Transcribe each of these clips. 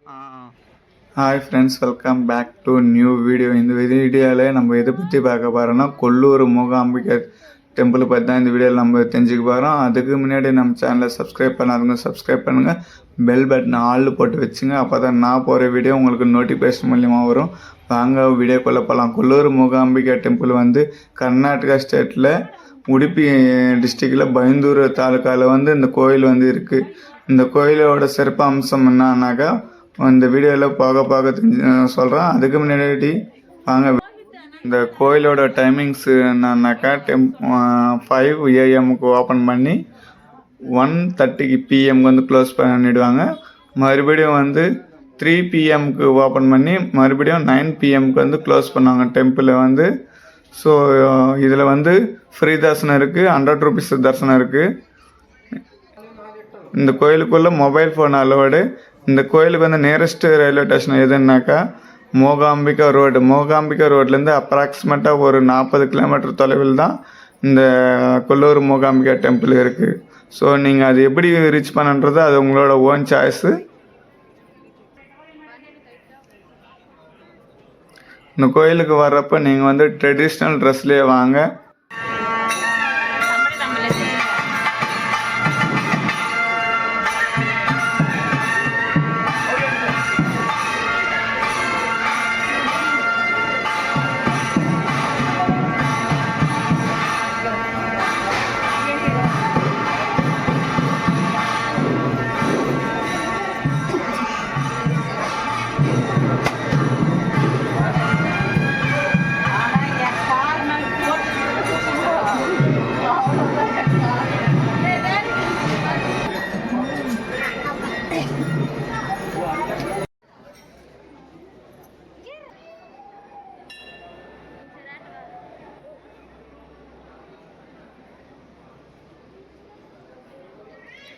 Hi friends, welcome back to new video. இந்த வீடியோவில் நம்ம எதை பற்றி பார்க்க போகிறோன்னா கொல்லூர் மூகாம்பிகை டெம்பிளை பற்றி தான் இந்த வீடியோவில் நம்ம தெரிஞ்சுக்க போகிறோம். அதுக்கு முன்னாடி நம்ம சேனலை சப்ஸ்கிரைப் பண்ணாதவங்க சப்ஸ்கிரைப் பண்ணுங்கள், பெல் பட்டனை ஆள் போட்டு வச்சுங்க. அப்போ தான் நான் போகிற வீடியோ உங்களுக்கு நோட்டிஃபிகேஷன் மூலியமாக வரும். வாங்க வீடியோக்குள்ளே போகலாம். கொல்லூர் மூகாம்பிகை டெம்பிள் வந்து கர்நாடகா ஸ்டேட்டில் உடுப்பி டிஸ்ட்ரிக்டில் பைந்தூர் தாலுக்காவில் இந்த கோயில் இருக்குது. இந்த கோயிலோட சிறப்பு அம்சம் என்னன்னாக்கா இந்த வீடியோவில் போக சொல்கிறேன். அதுக்கு முன்னாடி வாங்க. இந்த கோயிலோட டைமிங்ஸ் என்னன்னாக்கா 5 AM ஓப்பன் பண்ணி 1:30 PM க்ளோஸ் பண்ணிவிடுவாங்க. மறுபடியும் 3 PM ஓப்பன் பண்ணி மறுபடியும் 9 PM க்ளோஸ் பண்ணுவாங்க டெம்பிளை ஸோ இதில் ஃப்ரீ தரிசனம் இருக்குது, 100 rupees தரிசனம் இருக்குது. இந்த கோயிலுக்குள்ளே மொபைல் ஃபோன் அலோடு. இந்த கோயிலுக்கு நியரஸ்ட் ரயில்வே ஸ்டேஷன் எதுன்னாக்கா மூகாம்பிகா ரோட்லேருந்து அப்ராக்சிமேட்டாக ஒரு 40 கிலோமீட்டர் தொலைவில் தான் இந்த கொல்லூர் மூகாம்பிகா டெம்பிள் இருக்குது. ஸோ நீங்கள் அது எப்படி ரீச் பண்ணுன்றது அது உங்களோட ஓன் சாய்ஸு. இந்த கோயிலுக்கு வர்றப்போ நீங்கள் ட்ரெடிஷ்னல் ட்ரெஸ்லேயே வாங்க.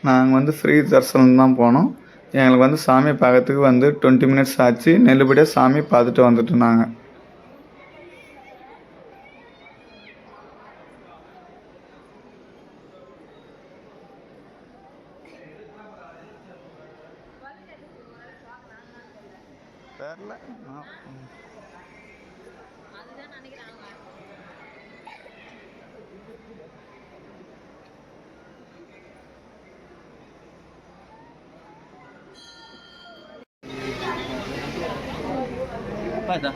நாங்கள் ஃப்ரீ தரிசனம் தான் போனோம். எங்களுக்கு சாமி பார்க்கறதுக்கு 20 minutes ஆச்சு. நெல்லுபடியாக சாமி பார்த்துட்டு வந்துட்டோம் நாங்கள். Pada.